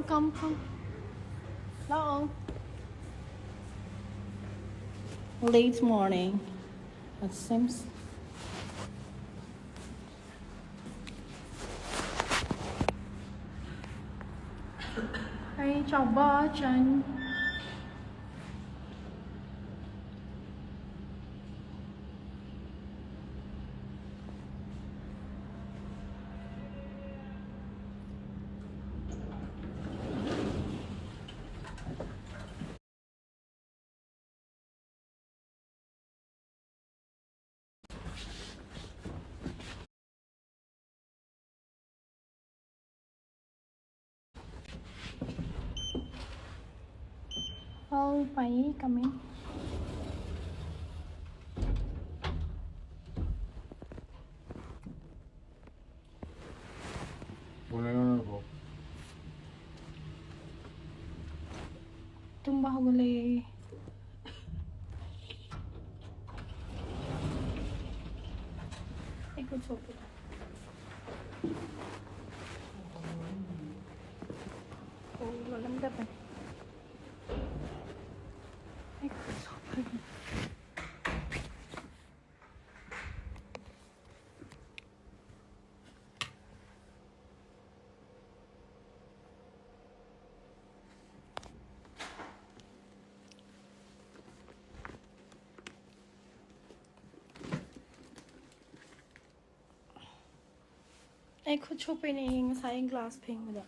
Come. Hello. Late morning. It seems. Hey, chào ba Trần. Oh, Pai, come in. ತುಂಬ ಹೋಗಲೇ ikut sopir lalam dapat ikut sopir ikut sopir ni saya glass pink muda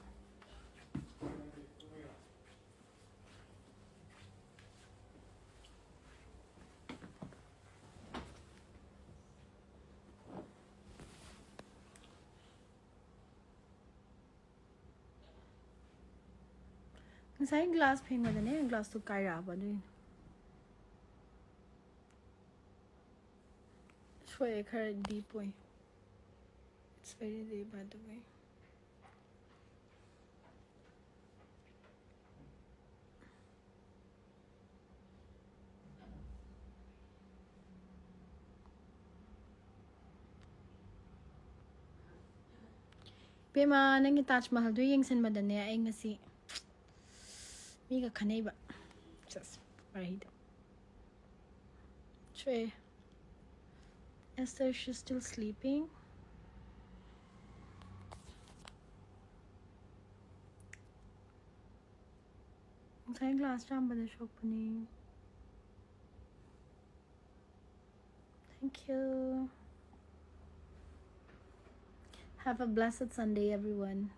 saya glass pink muda ni glass tu kaya apa niช่วย deep way it's very deep by the way Pema nang Taj Mahal do yung san madane ay ngasi Miga kanay ba just right Trey Esther she's still sleeping Saya glass jam pada shop ni Thank you Have a blessed Sunday everyone